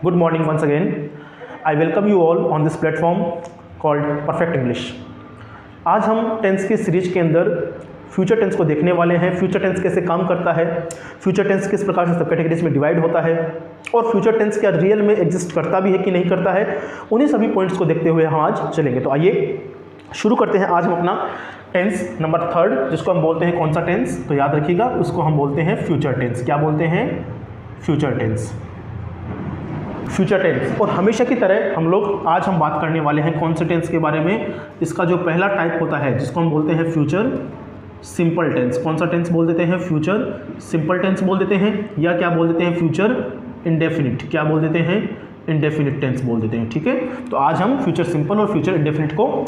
Good morning once again. I welcome you all on this platform called Perfect English. आज हम tense की series के अंदर future tense को देखने वाले हैं। फ्यूचर टेंस कैसे काम करता है, फ्यूचर टेंस किस प्रकार से सब कैटेगरीज में डिवाइड होता है और फ्यूचर टेंस क्या रियल में एग्जिस्ट करता भी है कि नहीं करता है, उन्हीं सभी पॉइंट्स को देखते हुए हम आज चलेंगे। तो आइए शुरू करते हैं। आज हम अपना टेंस नंबर 3 जिसको हम बोलते हैं कौन सा टेंस, तो याद रखिएगा उसको हम बोलते हैं फ्यूचर टेंस। क्या बोलते हैं? Future tense. Future tense. और हमेशा की तरह आज हम बात करने वाले हैं कौन से टेंस के बारे में। इसका जो पहला टाइप होता है जिसको हम बोलते हैं फ्यूचर सिंपल टेंस। कौन सा टेंस बोल देते हैं? फ्यूचर सिंपल टेंस बोल देते हैं, या क्या बोल देते हैं? Future indefinite. क्या बोल देते हैं? इंडेफिनिट टेंस बोल देते हैं। ठीक है, तो आज हम फ्यूचर सिंपल और फ्यूचर इंडेफिनिट को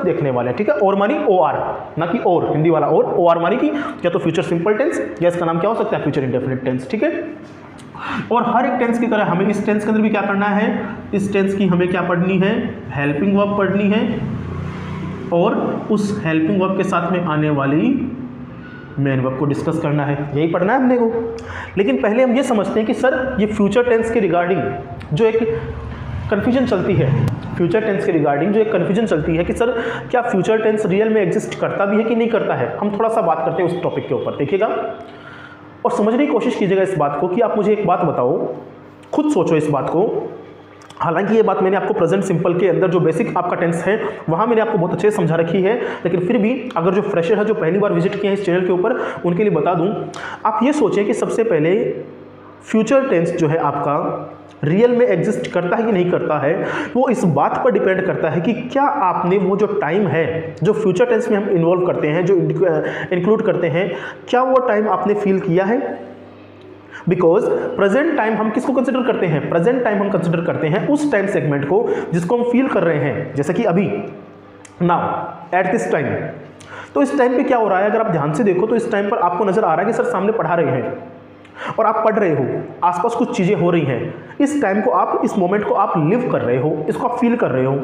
देखने वाले हैं। ठीक है, और मानी ओ आर, ना कि और, हिंदी वाला और, ओ आर मानी कि क्या तो फ्यूचर सिंपल टेंस या इसका नाम क्या हो सकता है? Future indefinite tense. ठीक है, और हर एक टेंस की तरह हमें इस टेंस के अंदर भी क्या करना है? इस टेंस की हमें क्या पढ़नी है? हेल्पिंग वर्ब पढ़नी है, और उस हेल्पिंग वर्ब के साथ में आने वाली मेन वर्ब को डिस्कस करना है। यही पढ़ना है हमने को। लेकिन पहले हम ये समझते हैं कि सर ये फ्यूचर टेंस के रिगार्डिंग जो एक कन्फ्यूजन चलती है, फ्यूचर टेंस के रिगार्डिंग जो एक कन्फ्यूजन चलती है कि सर क्या फ्यूचर टेंस रियल में एग्जिस्ट करता भी है कि नहीं करता है, हम थोड़ा सा बात करते हैं उस टॉपिक के ऊपर। देखिएगा और समझने की कोशिश कीजिएगा इस बात को कि आप मुझे एक बात बताओ, खुद सोचो इस बात को। हालांकि ये बात मैंने आपको प्रेजेंट सिंपल के अंदर जो बेसिक आपका टेंस है वहाँ मैंने आपको बहुत अच्छे से समझा रखी है, लेकिन फिर भी अगर जो फ्रेशर है जो पहली बार विजिट किए हैं इस चैनल के ऊपर उनके लिए बता दूं। आप ये सोचें कि सबसे पहले फ्यूचर टेंस जो है आपका रियल में एग्जिस्ट करता है कि नहीं करता है, वो इस बात पर डिपेंड करता है कि क्या आपने वो जो टाइम है जो फ्यूचर टेंस में हम इन्वॉल्व करते हैं, जो इंक्लूड करते हैं, क्या वो टाइम आपने फील किया है। बिकॉज प्रेजेंट टाइम हम किसको कंसिडर करते हैं? प्रेजेंट टाइम हम कंसिडर करते हैं उस टाइम सेगमेंट को जिसको हम फील कर रहे हैं, जैसे कि अभी, नाउ, एट दिस टाइम। तो इस टाइम पे क्या हो रहा है, अगर आप ध्यान से देखो तो इस टाइम पर आपको नजर आ रहा है कि सर सामने पढ़ा रहे हैं और आप पढ़ रहे हो, आसपास कुछ चीजें हो रही हैं। इस टाइम को आप, इस मोमेंट को आप लिव कर रहे हो, इसको आप फील कर रहे हो।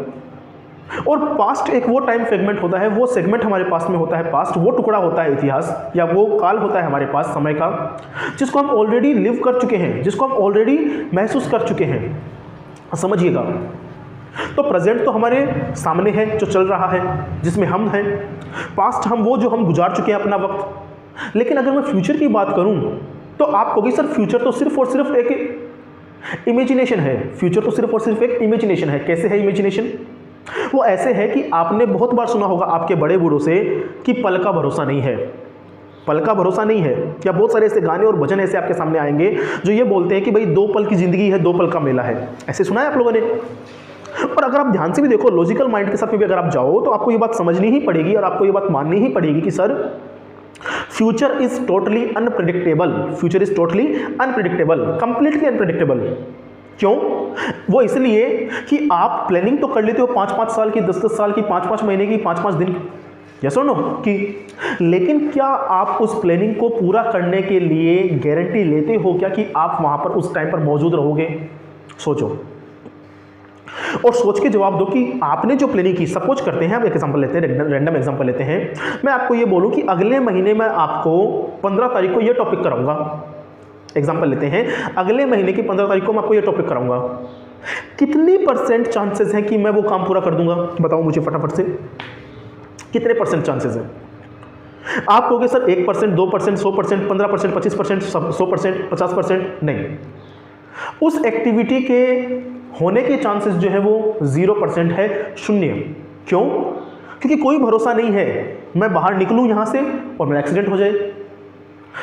और पास्ट एक वो टाइम सेगमेंट होता है, वो सेगमेंट हमारे पास में होता है पास्ट, वो टुकड़ा होता है इतिहास या वो काल होता है हमारे पास समय का, जिसको हम ऑलरेडी लिव कर चुके हैं, जिसको हम ऑलरेडी महसूस कर चुके हैं। समझिएगा, तो प्रेजेंट तो हमारे सामने है जो चल रहा है, जिसमें हम हैं। पास्ट हम वो जो हम गुजार चुके हैं अपना वक्त। लेकिन अगर मैं फ्यूचर की बात करूं तो आप कहोगे सर फ्यूचर तो सिर्फ और सिर्फ एक इमेजिनेशन है। फ्यूचर तो सिर्फ और सिर्फ एक इमेजिनेशन है। कैसे है इमेजिनेशन? वो ऐसे है कि आपने बहुत बार सुना होगा आपके बड़े बूढ़ों से कि पल का भरोसा नहीं है, पल का भरोसा नहीं है। या बहुत सारे ऐसे गाने और भजन ऐसे आपके सामने आएंगे जो ये बोलते हैं कि भाई 2 पल की जिंदगी है, 2 पल का मेला है। ऐसे सुना है आप लोगों ने? और अगर आप ध्यान से भी देखो, लॉजिकल माइंड के साथ में भी अगर आप जाओ तो आपको ये बात समझनी ही पड़ेगी और आपको ये बात माननी ही पड़ेगी कि sir future is totally unpredictable. Future is totally unpredictable, completely unpredictable. क्यों? वो इसलिए कि आप प्लानिंग तो कर लेते हो 5-5 साल की, 10-10 साल की, 5-5 महीने की, 5-5 दिन की, यस और नो की, लेकिन क्या आप उस प्लानिंग को पूरा करने के लिए गारंटी लेते हो क्या कि आप वहां पर उस टाइम पर मौजूद रहोगे? सोचो और सोच के जवाब दो कि आपने जो प्लानिंग की। सपोज करते हैं, हम एक एग्जांपल लेते हैं, रैंडम एग्जांपल लेते हैं। मैं आपको ये बोलूं कि अगले महीने में आपको 15 तारीख को ये टॉपिक कराऊंगा। एग्जांपल लेते हैं, अगले महीने की 15 तारीख को मैं आपको ये टॉपिक कराऊंगा। कितनी % चांसेस हैं कि मैं वो काम पूरा कर दूंगा? बताओ मुझे फटाफट से, कितने % चांसेस हैं? आप कहोगे सर 1%, 2%, 100%, 15%, 25%, 100%, 50%। नहीं, उस एक्टिविटी के होने के चांसेस जो है वो 0% है, 0। क्यों? क्योंकि कोई भरोसा नहीं है, मैं बाहर निकलूं यहां से और मेरा एक्सीडेंट हो जाए,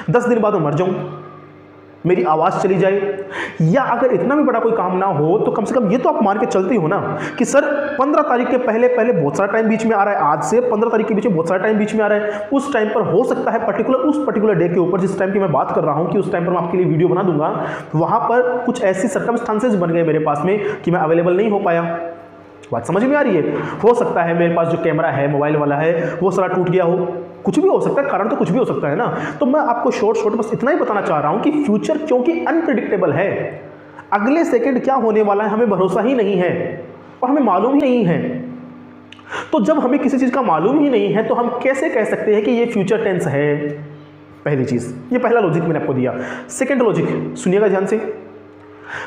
10 दिन बाद मैं मर जाऊं, मेरी आवाज़ चली जाए, या अगर इतना भी बड़ा कोई काम ना हो तो कम से कम ये तो आप मान के चलते हो ना कि सर 15 तारीख के पहले बहुत सारा टाइम बीच में आ रहा है, आज से 15 तारीख के बीच में बहुत सारा टाइम बीच में आ रहा है। उस टाइम पर हो सकता है उस पर्टिकुलर डे के ऊपर, जिस टाइम की मैं बात कर रहा हूँ कि उस टाइम पर मैं आपके लिए वीडियो बना दूंगा, वहाँ पर कुछ ऐसी सर्कमस्टांसेस बन गए मेरे पास में कि मैं अवेलेबल नहीं हो पाया। बात समझ में आ रही है? हो सकता है मेरे पास जो कैमरा है, मोबाइल वाला है, वो सारा टूट गया हो, कुछ भी हो सकता है, कारण तो कुछ भी हो सकता है ना। तो मैं आपको शॉर्ट बस इतना ही बताना चाह रहा हूं कि फ्यूचर क्योंकि अनप्रेडिक्टेबल है, अगले सेकंड क्या होने वाला है हमें भरोसा ही नहीं है और हमें मालूम ही नहीं है। तो जब हमें किसी चीज का मालूम ही नहीं है तो हम कैसे कह सकते हैं कि ये फ्यूचर टेंस है? पहली चीज, ये पहला लॉजिक मैंने आपको दिया। सेकंड लॉजिक सुनिएगा ध्यान से।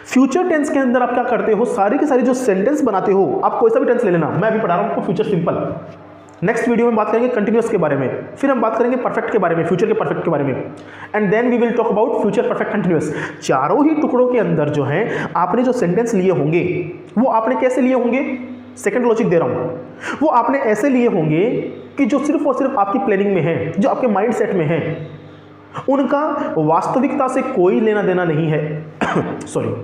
फ्यूचर टेंस के अंदर आप क्या करते हो, सारी की सारी जो सेंटेंस बनाते हो, आप कोई सा भी टेंस ले लेना, मैं अभी पढ़ा रहा हूं आपको फ्यूचर सिंपल। नेक्स्ट वीडियो में बात करेंगे कंटिन्यूअस के बारे में, फिर हम बात करेंगे परफेक्ट के बारे में, फ्यूचर के परफेक्ट के बारे में, and then we will talk about future perfect continuous. चारों ही टुकड़ों के अंदर जो है आपने जो सेंटेंस लिए होंगे वो आपने कैसे लिए होंगे, सेकंड लॉजिक दे रहा हूं, वो आपने ऐसे लिए होंगे कि जो सिर्फ और सिर्फ आपकी प्लानिंग में है, जो आपके माइंड सेट में है, उनका वास्तविकता से कोई लेना देना नहीं है सॉरी,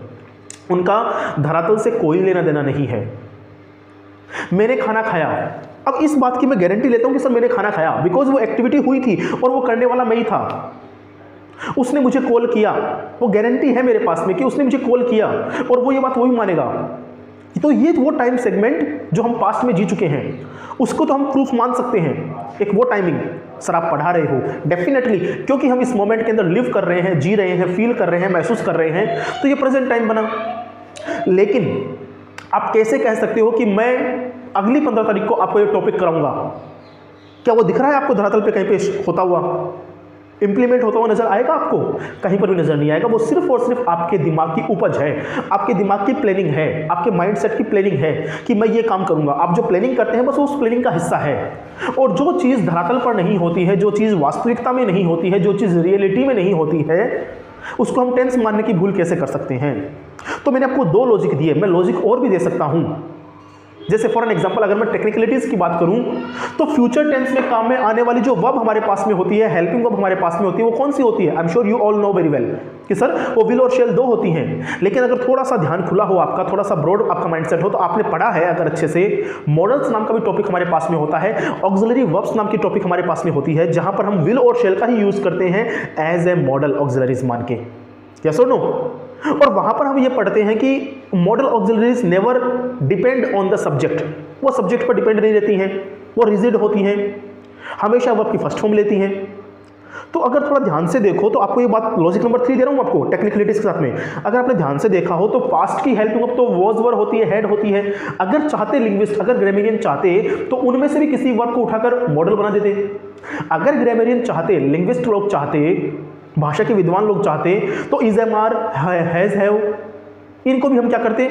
उनका धरातल से कोई लेना देना नहीं है। मैंने खाना खाया, अब इस बात की मैं गारंटी लेता हूं कि सर मैंने खाना खाया, बिकॉज वो एक्टिविटी हुई थी और वो करने वाला मैं ही था। उसने मुझे कॉल किया, वो गारंटी है मेरे पास में कि उसने मुझे कॉल किया और वो ये बात वो भी मानेगा। तो ये वो टाइम सेगमेंट जो हम पास्ट में जी चुके हैं, उसको तो हम प्रूफ मान सकते हैं। एक वो टाइमिंग, सर आप पढ़ा रहे हो, डेफिनेटली, क्योंकि हम इस मोमेंट के अंदर लिव कर रहे हैं, जी रहे हैं, फील कर रहे हैं, महसूस कर रहे हैं, तो ये प्रेजेंट टाइम बना। लेकिन आप कैसे कह सकते हो कि मैं अगली 15 तारीख को आपको ये टॉपिक कराऊंगा? क्या वो दिख रहा है आपको धरातल पे कहीं पे होता हुआ, इंप्लीमेंट होता हुआ नजर आएगा आपको? कहीं पर भी नजर नहीं आएगा। वो सिर्फ और सिर्फ आपके दिमाग की उपज है, आपके दिमाग की प्लानिंग है, आपके माइंडसेट की प्लानिंग है कि मैं ये काम करूंगा। आप जो प्लानिंग करते हैं बस उस प्लानिंग का हिस्सा है। और जो चीज़ धरातल पर नहीं होती है, जो चीज़ वास्तविकता में नहीं होती है, जो चीज़ रियलिटी में नहीं होती है, उसको हम टेंस मानने की भूल कैसे कर सकते हैं? तो मैंने आपको 2 लॉजिक दिए, मैं लॉजिक और भी दे सकता हूं। जैसे फॉर एन एग्जांपल, अगर मैं टेक्निकलिटीज की बात करूं तो फ्यूचर टेंस में काम में आने वाली जो वर्ब हमारे पास में होती है, हेल्पिंग वर्ब हमारे पास में होती है, वो कौन सी होती है? I am sure you all know very well कि सर वो विल और शेल 2 होती हैं। लेकिन अगर थोड़ा सा ध्यान खुला हो आपका, थोड़ा सा ब्रॉड आपका माइंडसेट हो, तो आपने पढ़ा है अगर अच्छे से, मॉडल्स नाम का भी टॉपिक हमारे पास में होता है, ऑक्सिलरी वर्ब्स नाम की टॉपिक हमारे पास में होती है, जहां पर हम विल और शेल का ही यूज करते हैं एज ए मॉडल ऑक्सिलरीज मान के। यस और नो? और वहां पर हम ये पढ़ते हैं कि model auxiliaries never depend on the subject, वो सब्जेक्ट पर डिपेंड नहीं रहती हैं, वो रिजिड होती हैं, हमेशा वर्ब की फर्स्ट फॉर्म लेती हैं। तो अगर थोड़ा ध्यान से देखो तो आपको ये बात, लॉजिक नंबर 3 दे रहा हूं आपको टेक्निकलिटीज के साथ में, अगर आपने ध्यान से देखा हो तो पास्ट की हेल्पिंग वर्ब तो वॉज वर्ब होती है, हैड होती है। अगर चाहते लिंग्विस्ट, अगर ग्रामरियन चाहते तो उनमें से भी किसी वर्ब को उठाकर मॉडल बना देते। अगर ग्रामरियन चाहते, लिंग्विस्ट लोग चाहते, भाषा के विद्वान लोग चाहते, तो is, am, are, has, have, इनको भी हम क्या करते,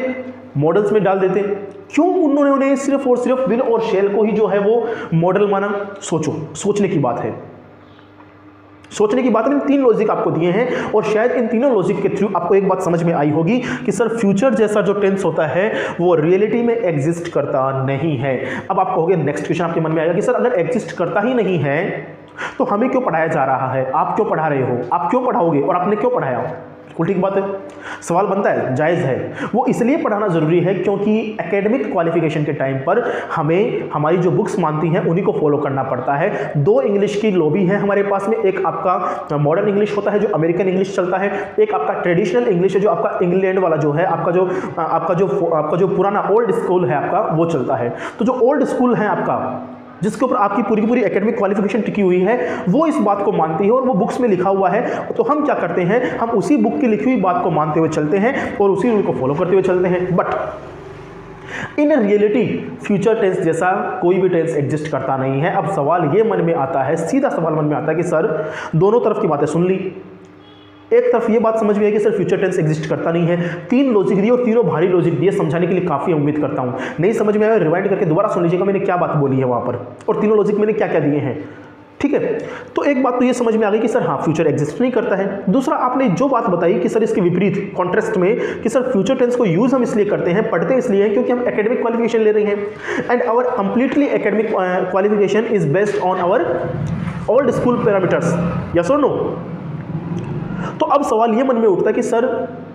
मॉडल्स में डाल देते। क्यों उन्होंने सिर्फ और सिर्फ विल और शेल को ही जो है वो मॉडल माना? सोचो, सोचने की बात है, सोचने की बात है। 3 लॉजिक आपको दिए हैं और शायद इन तीनों लॉजिक के थ्रू आपको एक बात समझ में आई होगी कि सर फ्यूचर जैसा जो टेंस होता है वो रियलिटी में एग्जिस्ट करता नहीं है। अब आप कहोगे, नेक्स्ट क्वेश्चन आपके मन में आएगा कि सर अगर एग्जिस्ट करता ही नहीं है तो हमें क्यों पढ़ाया जा रहा है? आप क्यों पढ़ा रहे हो? आप क्यों पढ़ाओगे? और आपने क्यों पढ़ाया? बिल्कुल ठीक बात है, सवाल बनता है, जायज़ है। वो इसलिए पढ़ाना ज़रूरी है क्योंकि एकेडमिक क्वालिफिकेशन के टाइम पर हमें हमारी जो बुक्स मानती हैं उन्हीं को फॉलो करना पड़ता है। 2 इंग्लिश की लॉबी है हमारे पास में, एक आपका मॉडर्न इंग्लिश होता है जो अमेरिकन इंग्लिश चलता है, एक आपका ट्रेडिशनल इंग्लिश है जो आपका इंग्लैंड वाला जो है, आपका जो पुराना ओल्ड स्कूल है आपका, वो चलता है। तो जो ओल्ड स्कूल है आपका, जिसके ऊपर आपकी पूरी की पूरी एकेडमिक क्वालिफिकेशन टिकी हुई है, वो इस बात को मानती है और वो बुक्स में लिखा हुआ है। तो हम क्या करते हैं, हम उसी बुक की लिखी हुई बात को मानते हुए चलते हैं और उसी रूल को फॉलो करते हुए चलते हैं। But in reality future tense जैसा कोई भी टेंस एग्जिस्ट करता नहीं है। अब सवाल ये मन में आता है, सीधा सवाल मन में आता है कि सर दोनों तरफ की बातें सुन ली, एक तरफ ये बात समझ में आई कि सर फ्यूचर टेंस एग्जिस्ट करता नहीं है, 3 लॉजिक दिए और तीनों भारी लॉजिक दिए, समझाने के लिए काफ़ी उम्मीद करता हूँ। नहीं समझ में आया, रिवाइंड करके दोबारा सुन लीजिएगा मैंने क्या बात बोली है वहाँ पर और तीनों लॉजिक मैंने क्या क्या दिए हैं। ठीक है, तो एक बात तो ये समझ में आ गई कि सर हाँ फ्यूचर एग्जिस्ट नहीं करता है। दूसरा, आपने जो बात बताई कि सर इसके विपरीत कॉन्ट्रास्ट में कि सर फ्यूचर टेंस को यूज हम इसलिए करते हैं, पढ़ते इसलिए हैं क्योंकि हम एकेडमिक क्वालिफिकेशन ले रहे हैं and our completely academic qualification is based on our old school parameters. Yes और नो? तो अब सवाल ये मन में उठता है कि सर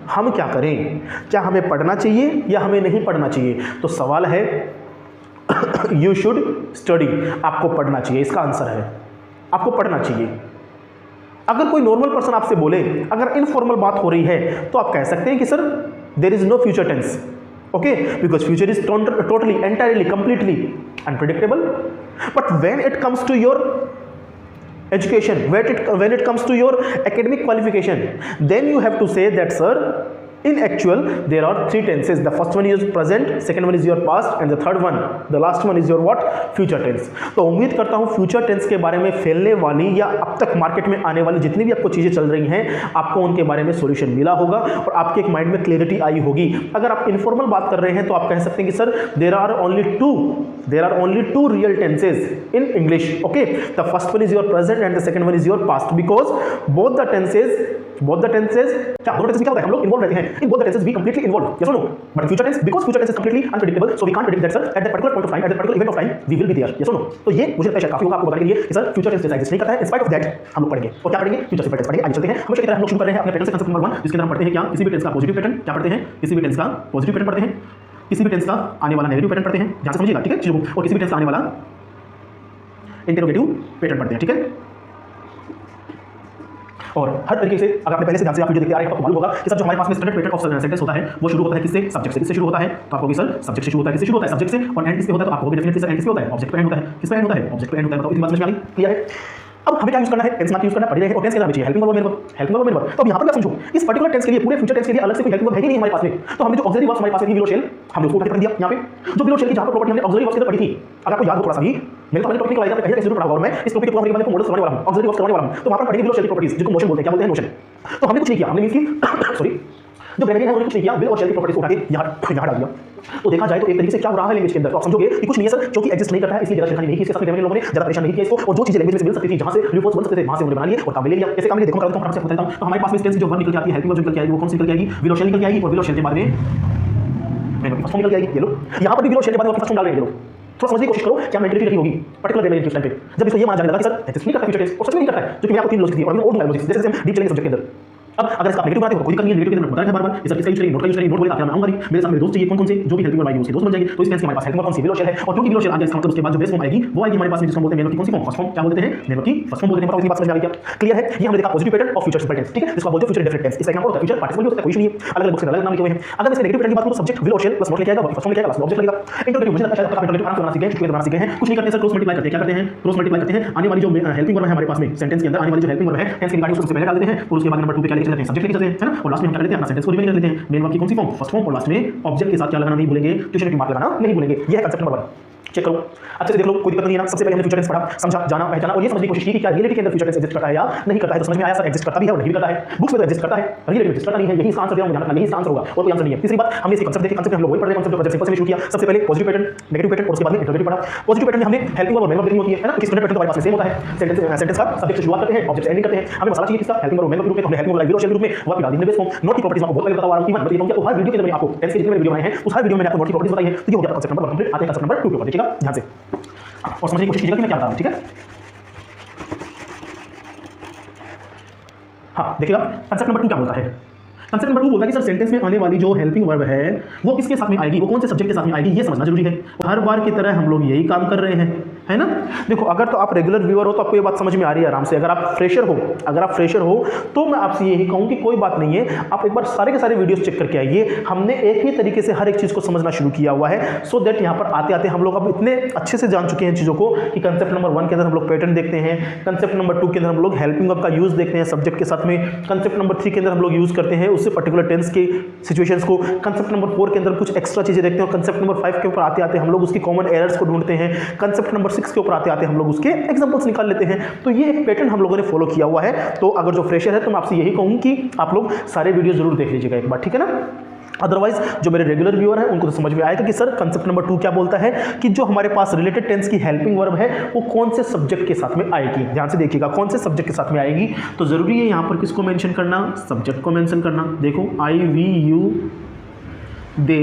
हम क्या करें, क्या हमें पढ़ना चाहिए या हमें नहीं पढ़ना चाहिए? तो सवाल है यू शुड स्टडी, आपको पढ़ना चाहिए, इसका आंसर है आपको पढ़ना चाहिए। अगर कोई नॉर्मल पर्सन आपसे बोले, अगर इनफॉर्मल बात हो रही है तो आप कह सकते हैं कि sir there is no future tense, okay, because future is totally, entirely, completely unpredictable. But when it comes to your education, when it comes to your academic qualification, then you have to say that sir In actual, there are three tenses. The first one is present, second one is your past, and the third one, the last one is your what? Future tense. तो उम्मीद करता हूँ future tense के बारे में फैलने वाली या अब तक मार्केट में आने वाली जितनी भी आपको चीज़ें चल रही हैं, आपको उनके बारे में सॉल्यूशन मिला होगा और आपके एक माइंड में क्लैरिटी आई होगी। अगर आप इनफॉर्मल बात कर रहे हैं तो आप कह सकते हैं कि sir there are only two real tenses in English. Okay, the first one is your present and the second one is your past, because both the tenses दोनों टेंसेज क्या होता है, हम लोग इन्वॉल्व रहते हैं in both the tenses, we completely involve, yes और no. But future tense, because future tense is completely unpredictable, so we can't predict that sir at that particular point of time, at that particular event of time we will be there, yes और no. तो ये मुझे लगता है काफी होगा आपको बताने के लिए कि सर फ्यूचर टेंस एग्जिस्ट नहीं करता है। इन स्पाइट ऑफ दैट हम लोग पढ़ेंगे, और क्या पढ़ेंगे? फ्यूचर सिंपल टेंस पढ़ेंगे। आगे चलते हैं। हमेशा की तरह हम लोग शुरू कर रहे हैं अपने पैटर्न से, कंसेप्ट नंबर 1, जिसके अंदर हम पढ़ते हैं क्या? किसी भी टेंस का पॉजिटिव पैटर्न क्या पढ़ते हैं? किसी भी टेंस का पॉजिटिव पैटर्न पढ़ते हैं, किसी भी टेंस का आने वाला नेगेटिव पैटर्न पढ़ते हैं, ध्यान से समझिएगा, ठीक है चीजों को, और किसी भी टेंस का आने वाला इंटरोगेटिव पैटर्न पढ़ते हैं, ठीक है। और हर तरीके से अगर आपने पहले से ध्यान से आप वीडियो देखते आ रहे हैं तो आपको मालूम होगा कि सर जो हमारे पास में स्टैंडर्ड पैटर्न ऑफ सेंटेंस होता है वो शुरू होता है किससे? सब्जेक्ट से। किससे शुरू होता है? तो आपको सर सब्जेक्ट से शुरू होता है। किससे शुरू होता है? सब्जेक्ट से। और एंड किससे होता है? तो आपको डेफिनेटली सर एंड किससे होता है? ऑब्जेक्ट पे एंड होता है। किस पे एंड होता है? ऑब्जेक्ट पे एंड होता है। बताओ इतनी बात समझ में आ गई? क्लियर है? अब हमें क्या यूज करना है? टेंस मार्क यूज करना पड़ रहा है और टेंस के नाम चाहिए helping verb, main verb, helping verb, main verb. तो अब यहां पर क्या समझो, इस पर्टिकुलर टेंस के लिए, पूरे फ्यूचर टेंस के लिए अलग से कोई हेल्पिंग वर्ब है ही नहीं हमारे पास में। तो हमने जो ऑक्सिलरी वर्ब्स हमारे पास में थी, विल और शेल, हमने उसको उठा के दिया यहां पे। जो विल और शेल की जहां पर प्रॉपर्टी हमने ऑक्सिलरी वर्ब्स के अंदर पढ़ी थी, अगर आपको याद हो थोड़ा सा भी, मेरे तो टॉपिक निकल आएगा, कहीं कैसे पढ़ा हुआ मैं इस टॉपिक के पूरा को मॉडल करने वाला हूं, ऑक्सिलरी वर्ब्स करने वाला हूं। तो वहां पर पढ़ेंगे विल और शेल की प्रॉपर्टीज, जिसको मोशन बोलते हैं। क्या बोलते हैं? मोशन। तो हमने कुछ नहीं किया, हमने मींस की सॉरी जो ग्रेडियंट है उन्होंने कुछ नहीं किया, विल और शेल की प्रॉपर्टीज को उठा के यहां डाल दिया। तो देखा जाए तो एक तरीके से क्या हो रहा है लैंग्वेज के अंदर, तो आप समझोगे कि कुछ नहीं है सर, जो कि एग्जिस्ट नहीं करता है, इसलिए ज्यादा छेड़खानी नहीं की, इसके साथ लोगों ने ज्यादा परेशान नहीं किया इसको, और जो चीजें लैंग्वेज में मिल सकती थी, जहां से रिपोर्ट्स बन सकते थे, वहां से उन्होंने बना लिए और काम ले लिया। ऐसे काम ले देखो, करता हूं फटाफट से बताता हूं। तो हमारे पास में टेंस जो वर्ब निकल के आती है, हेल्पिंग वर्ब निकल के आएगी, वो कौन सी निकल के आएगी? विल और शेल निकल के आएगी, और विल और शेल के बाद में मेन वर्ब फर्स्ट निकल के आएगी। ये लो यहां पर भी विल और शेल के बाद में फर्स्ट डाल रहे हैं। ये लो थोड़ा समझने की कोशिश करो क्या मेंटालिटी रखी होगी पर्टिकुलर लेवल के टाइम पे, जब इसको ये माना जाने लगा कि सर एग्जिस्ट नहीं करता फ्यूचर टेंस, और सच में नहीं करता है, जो कि मैं आपको तीन लॉजिक दी और और लॉजिक जैसे हम डीप चलेंगे सब्जेक्ट के अंदर। अब अगर इसका नेगेटिव बनाते हो कोई दिक्कत नहीं है, नेगेटिव के अंदर बताया है बार-बार, इस इसका यूज करिए, नोट का यूज करिए, नोट बोले आते हैं, मैं आऊंगा नहीं, मेरे साथ मेरे दोस्त चाहिए, कौन-कौन से जो भी हेल्पिंग वर्ब आएगी उसके दोस्त बन जाएंगे। तो इस टेंस के हमारे पास हेल्पिंग वर्ब कौन सी? विल और शेल है, और क्योंकि विल और शेल आ गया इसका मतलब उसके बाद जो बेस फॉर्म आएगी वो आएगी हमारे पास में, जिसको बोलते हैं मेन वर्ब की कौन सी फॉर्म? First form. क्या बोलते हैं? मेन वर्ब की फर्स्ट फॉर्म बोलते हैं। बताओ इतनी बात समझ में आ गई क्या? क्लियर है? ये हमने देखा पॉजिटिव पैटर्न और फ्यूचर सिंपल टेंस, ठीक है, जिसको बोलते हैं फ्यूचर इंडेफिनिट टेंस। इसका एग्जांपल होता है फ्यूचर पार्टिसिपल भी होता है, कोई इशू नहीं है, अलग-अलग बुक्स में अलग नाम लिखे हुए हैं। अगर इसके नेगेटिव पैटर्न की बात करूं तो सब्जेक्ट विल और शेल प्लस नोट लेके आएगा, फर्स्ट फॉर्म लेके आएगा, लास्ट में ऑब्जेक्ट लगेगा। इंटरोगेटिव मुझे लगता है शायद आप इंटरोगेटिव आराम से बनाना सीखे हैं, क्योंकि बनाना सीखे हैं। कुछ नहीं करते सर, क्रॉस मल्टीप्लाई करते हैं। क्या करते हैं? क्रॉस मल्टीप्लाई करते हैं। आने वाली जो हेल्पिंग वर्ब है हमारे पास में सेंटेंस के अंदर, आने वाली जो हेल्पिंग वर्ब है टेंस के रिगार्डिंग उसको सबसे पहले डाल देते हैं, और उसके बाद नंबर 2 पे क्या लेके चलते हैं? सब्जेक्ट लेके चलते हैं, है ना, और लास्ट में हम क्या लेते हैं? अपना सेंटेंस को रिमेन कर लेते हैं। मेन वर्ब की कौन सी फॉर्म? फर्स्ट फॉर्म, और लास्ट में ऑब्जेक्ट के साथ क्या लगाना नहीं भूलेंगे? ट्यूशन की मार्क लगाना नहीं भूलेंगे। ये है कांसेप्ट नंबर 1। चेक करो, अच्छे से देख लो, कोई दिक्कत नहीं है ना। सबसे पहले हमने फ्यूचर टेंस पढ़ा, समझा, जाना, पहचाना, और ये समझने की कोशिश की कि क्या रियलिटी के अंदर फ्यूचर टेंस एग्जिस्ट करता है या नहीं करता है। तो समझ में आया सर एग्जिस्ट करता भी है और नहीं भी करता है। बुक्स में तो एग्जिस्ट करता है, रियलिटी में एग्जिस्ट करता नहीं है। यही इसका आंसर दिया हूं, ध्यान रखना, यही इसका आंसर होगा और कोई आंसर नहीं है। तीसरी बात, हमने इसके कांसेप्ट देखे, कांसेप्ट हम लोग वही पढ़ रहे हैं, कांसेप्ट जो सिंपल से शुरू किया। सबसे पहले पॉजिटिव पैटर्न, नेगेटिव पैटर्न, और उसके बाद में इंटरोगेटिव पढ़ा। पॉजिटिव पैटर्न में हमने हेल्पिंग वर्ब और मेन वर्ब देखनी होती है ना, कि स्टैंडर्ड पैटर्न तो हमारे पास सेम होता है। सेंटेंस का सब्जेक्ट से शुरुआत करते हैं, ऑब्जेक्ट से एंडिंग करते हैं। हमें मसाला चाहिए किसका? हेल्पिंग वर्ब और मेन वर्ब के रूप में। हमने हेल्पिंग वर्ब विल और शेल के रूप में वर्ब डाल दी बेस फॉर्म। नोट की प्रॉपर्टीज आपको बहुत पहले बता रहा हूं कि मैं बताऊंगा कि हर वीडियो के अंदर मैंने आपको टेंस के जितने वीडियो बनाए हैं उस हर वीडियो में मैंने आपको नोट की प्रॉपर्टीज बताई है। तो ये हो गया कांसेप्ट नंबर 1 कंप्लीट। आते हैं कांसेप्ट नंबर 2 पे, देखिएगा ध्यान से और समझने की कोशिश कीजिएगा कि मैं क्या बता रहा हूं, ठीक है। हाँ देखिएगा कांसेप्ट नंबर 2 क्या बोलता है। कांसेप्ट नंबर 2 बोलता है कि सर सेंटेंस में आने वाली जो हेल्पिंग वर्ब है वो किसके साथ में आएगी, वो कौन से सब्जेक्ट के साथ में आएगी, ये समझना जरूरी है। हर बार की तरह हम लोग यही काम कर रहे हैं, है ना। देखो अगर तो आप रेगुलर व्यूअर हो तो आपको ये बात समझ में आ रही है आराम से। अगर आप फ्रेशर हो तो मैं आपसे यही कहूँ कि कोई बात नहीं है, आप एक बार सारे के सारे वीडियोस चेक करके आइए। हमने एक ही तरीके से हर एक चीज़ को समझना शुरू किया हुआ है, सो दैट यहाँ पर आते आते हम लोग अब इतने अच्छे से जान चुके हैं चीज़ों को कि कंसेप्ट नंबर 1 के अंदर हम लोग पैटर्न देखते हैं, कंसेप्ट नंबर 2 के अंदर हम लोग हेल्पिंग वर्ब का यूज देखते हैं सब्जेक्ट के साथ में, कंसेप्ट नंबर 3 के अंदर हम लोग यूज करते हैं उससे पर्टिकुलर टेंस के सिचुएशंस को, कंसेप्ट नंबर 4 के अंदर कुछ एक्स्ट्रा चीजें देखते हैं, कंसेप्ट नंबर 5 के ऊपर आते आते हम लोग उसकी कॉमन एरर्स को ढूंढते हैं, कंसेप्ट नंबर 6 के ऊपर आते आते हम लोग उसके एग्जांपल्स निकाल लेते हैं। तो ये एक पैटर्न हम लोगों ने फॉलो किया हुआ है। तो अगर जो फ्रेशर है तो मैं आपसे यही कहूँ कि आप लोग सारे वीडियो जरूर देख लीजिएगा एक बार, ठीक है ना। अदरवाइज जो मेरे रेगुलर व्यूअर हैं उनको तो समझ में आएगा कि सर कंसेप्ट नंबर 2 क्या बोलता है कि जो हमारे पास रिलेटेड टेंस की हेल्पिंग वर्ब है वो कौन से सब्जेक्ट के साथ में आएगी। ध्यान से देखिएगा कौन से सब्जेक्ट के साथ में आएगी। तो जरूरी है यहाँ पर किसको मेंशन करना, सब्जेक्ट को मेंशन करना। देखो I, we, you, they,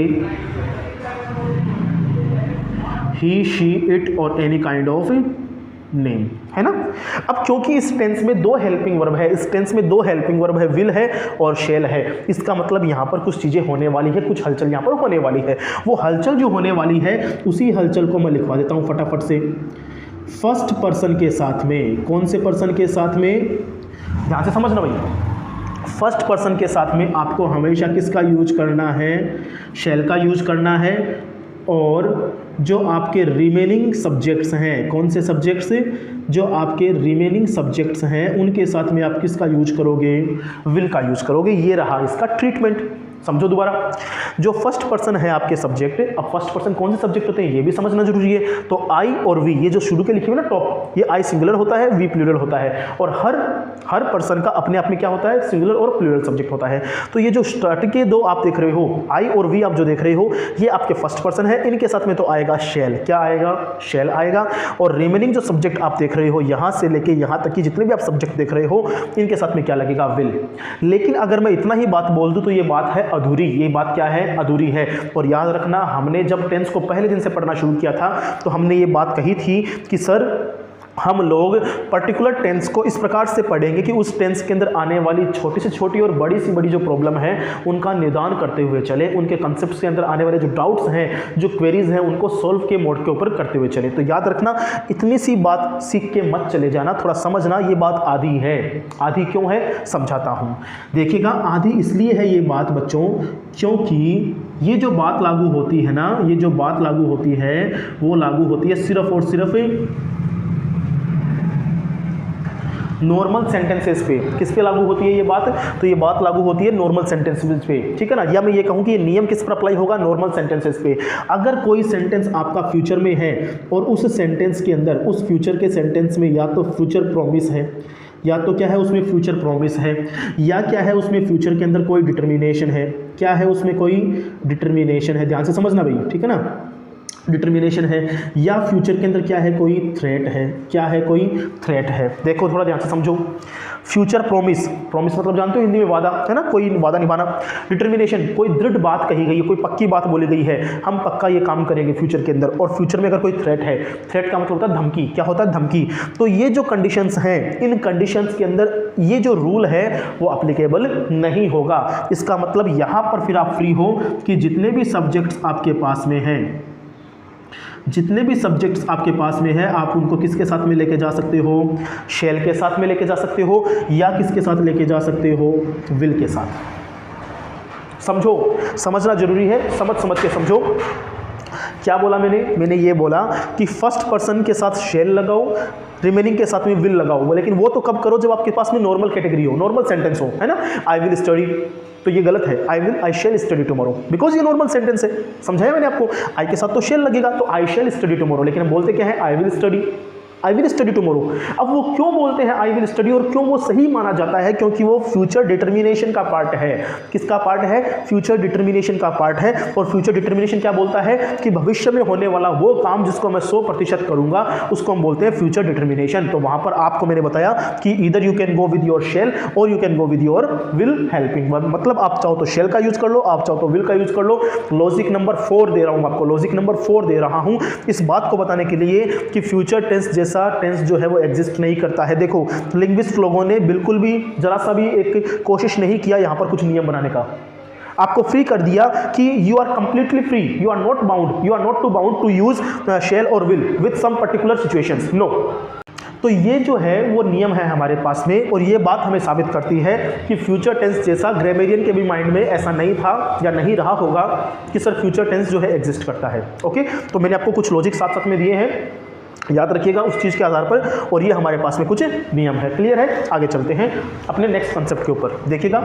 he, she, it और एनी काइंड ऑफ नेम, है ना। अब क्योंकि इस टेंस में दो हेल्पिंग वर्ब है, विल है और शेल है, इसका मतलब यहाँ पर कुछ चीज़ें होने वाली है, कुछ हलचल यहाँ पर होने वाली है। वो हलचल जो होने वाली है उसी हलचल को मैं लिखवा देता हूँ फटाफट से। फर्स्ट पर्सन के साथ में, कौन से पर्सन के साथ में, ध्यान से समझना भैया। फर्स्ट पर्सन के साथ में आपको हमेशा किसका यूज करना है, शेल का यूज करना है। और जो आपके रिमेनिंग सब्जेक्ट्स हैं, कौन से सब्जेक्ट्स, जो आपके रिमेनिंग सब्जेक्ट्स हैं उनके साथ में आप किसका यूज करोगे, विल का यूज करोगे। ये रहा इसका ट्रीटमेंट। समझो दोबारा, जो फर्स्ट पर्सन है आपके सब्जेक्ट, अब फर्स्ट पर्सन कौन से सब्जेक्ट होते हैं ये भी समझना जरूरी है। तो आई और वी, ये जो शुरू के लिखे हुए ना टॉप, ये आई सिंगुलर होता है, वी प्लूरल होता है, और हर पर्सन का अपने आप में क्या होता है, सिंगुलर और प्लूरल सब्जेक्ट होता है। तो ये जो स्टार्ट के दो आप देख रहे हो, आई और वी आप जो देख रहे हो, ये आपके फर्स्ट पर्सन है, इनके साथ में तो आएगा शैल, क्या आएगा, शैल आएगा। और रिमेनिंग जो सब्जेक्ट आप देख रहे हो यहां से लेके यहां तक की जितने भी आप सब्जेक्ट देख रहे हो, इनके साथ में क्या लगेगा, विल। लेकिन अगर मैं इतना ही बात बोल दूं तो ये बात है अधूरी, ये बात क्या है, अधूरी है। और याद रखना, हमने जब टेंस को पहले दिन से पढ़ना शुरू किया था तो हमने ये बात कही थी कि सर हम लोग पर्टिकुलर टेंस को इस प्रकार से पढ़ेंगे कि उस टेंस के अंदर आने वाली छोटी से छोटी और बड़ी से बड़ी जो प्रॉब्लम है उनका निदान करते हुए चले, उनके कॉन्सेप्ट्स के अंदर आने वाले जो डाउट्स हैं, जो क्वेरीज हैं, उनको सोल्व के मोड के ऊपर करते हुए चले। तो याद रखना, इतनी सी बात सीख के मत चले जाना, थोड़ा समझना, ये बात आधी है। आधी क्यों है, समझाता हूँ। देखिएगा, आधी इसलिए है ये बात बच्चों, क्योंकि ये जो बात लागू होती है ना, ये जो बात लागू होती है वो लागू होती है सिर्फ और सिर्फ नॉर्मल सेंटेंसेस पे। किस पे लागू होती है ये बात, तो ये बात लागू होती है नॉर्मल सेंटेंसेस पे, ठीक है ना। या मैं ये कहूँ कि ये नियम किस पर अप्लाई होगा, नॉर्मल सेंटेंसेस पे। अगर कोई सेंटेंस आपका फ्यूचर में है और उस सेंटेंस के अंदर, उस फ्यूचर के सेंटेंस में या तो फ्यूचर प्रॉमिस है, या तो क्या है उसमें फ्यूचर प्रॉमिस है, या क्या है उसमें फ्यूचर के अंदर कोई डिटर्मिनेशन है, क्या है उसमें कोई डिटर्मिनेशन है, ध्यान से समझना भाई, ठीक है ना, डिटर्मिनेशन है, या फ्यूचर के अंदर क्या है, कोई थ्रेट है, क्या है, कोई थ्रेट है। देखो थोड़ा ध्यान से समझो, फ्यूचर प्रॉमिस, प्रॉमिस मतलब जानते हो हिंदी में वादा, है ना, कोई वादा निभाना। डिटर्मिनेशन, कोई दृढ़ बात कही गई है, कोई पक्की बात बोली गई है, हम पक्का ये काम करेंगे फ्यूचर के अंदर। और फ्यूचर में अगर कोई थ्रेट है, थ्रेट का मतलब होता है धमकी, क्या होता है, धमकी। तो ये जो कंडीशंस हैं, इन कंडीशंस के अंदर ये जो रूल है वो अप्लीकेबल नहीं होगा। इसका मतलब यहाँ पर फिर आप फ्री हो कि जितने भी सब्जेक्ट्स आपके पास में हैं, जितने भी सब्जेक्ट्स आपके पास में है, आप उनको किसके साथ में लेके जा सकते हो, शैल के साथ में लेके जा सकते हो, या किसके साथ लेके जा सकते हो, विल के साथ। समझो, समझना जरूरी है, समझ के समझो। क्या बोला मैंने ये बोला कि फर्स्ट पर्सन के साथ शैल लगाओ, रिमेनिंग के साथ में विल लगाओ, लेकिन वो तो कब करो जब आपके पास में नॉर्मल कैटेगरी हो, नॉर्मल सेंटेंस हो, है ना। आई विल स्टडी, तो ये गलत है, आई शैल स्टडी टुमारो, बिकॉज ये नॉर्मल सेंटेंस है। समझाया मैंने आपको, आई के साथ तो शैल लगेगा, तो आई शैल स्टडी टुमारो, लेकिन हम बोलते क्या है, आई विल स्टडी टुमारो। अब वो क्यों बोलते हैं आई विल स्टडी, और क्यों वो सही माना जाता है, क्योंकि वो फ्यूचर डिटर्मिनेशन का पार्ट है। किसका पार्ट है, फ्यूचर डिटर्मिनेशन का पार्ट है। और फ्यूचर डिटर्मिनेशन क्या बोलता है कि भविष्य में होने वाला वो काम जिसको मैं 100% करूंगा, उसको हम बोलते हैं फ्यूचर डिटर्मिनेशन। तो वहां पर आपको मैंने बताया कि either you can go with your shall और you can go with your will helping, मतलब आप चाहो तो शेल का यूज कर लो, आप चाहो तो विल का यूज कर लो। लॉजिक नंबर 4 दे रहा हूं आपको, लॉजिक नंबर 4 दे रहा हूं इस बात को बताने के लिए कि फ्यूचर टेंस जैसा टेंस जो है वो एग्जिस्ट नहीं करता है। देखो, लिंग्विस्ट लोगों ने बिल्कुल भी जरा सा भी एक कोशिश नहीं किया यहां पर कुछ नियम बनाने का, आपको फ्री कर दिया कि you are completely free, you are not bound to use shall और will with some particular situations, no. तो ये जो है वो नियम है हमारे पास में, और ये बात हमें साबित करती है कि फ्यूचर टेंस जैसा ग्रामेरियन के भी माइंड में ऐसा नहीं था या नहीं रहा होगा कि सर फ्यूचर टेंस जो है एग्जिस्ट करता है। ओके, तो मैंने आपको कुछ लॉजिक साथ साथ में दिए हैं, याद रखिएगा उस चीज़ के आधार पर, और ये हमारे पास में कुछ नियम है। क्लियर है, आगे चलते हैं अपने नेक्स्ट कंसेप्ट के ऊपर। देखिएगा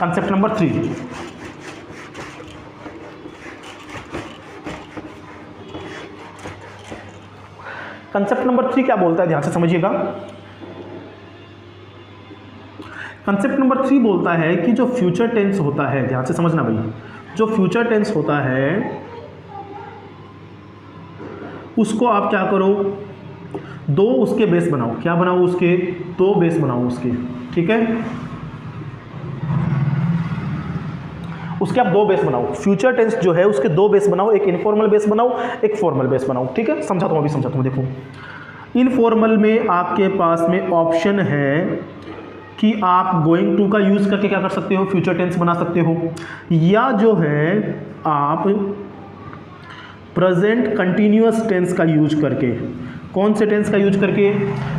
कंसेप्ट नंबर 3, कंसेप्ट नंबर 3 क्या बोलता है, ध्यान से समझिएगा। कंसेप्ट नंबर 3 बोलता है कि जो फ्यूचर टेंस होता है, ध्यान से समझना भाई, जो फ्यूचर टेंस होता है उसको आप क्या करो, दो उसके बेस बनाओ। क्या बनाओ, उसके दो बेस बनाओ उसके, ठीक है, उसके आप दो बेस बनाओ। फ्यूचर टेंस जो है उसके दो बेस बनाओ, एक इनफॉर्मल बेस बनाओ, एक फॉर्मल बेस बनाओ, ठीक है। समझाता हूँ, अभी समझाता हूँ। देखो, इनफॉर्मल में आपके पास में ऑप्शन है कि आप गोइंग टू का यूज करके क्या कर सकते हो, फ्यूचर टेंस बना सकते हो, या जो है आप प्रेजेंट कंटिन्यूअस टेंस का यूज करके कौन से टेंस का यूज करके?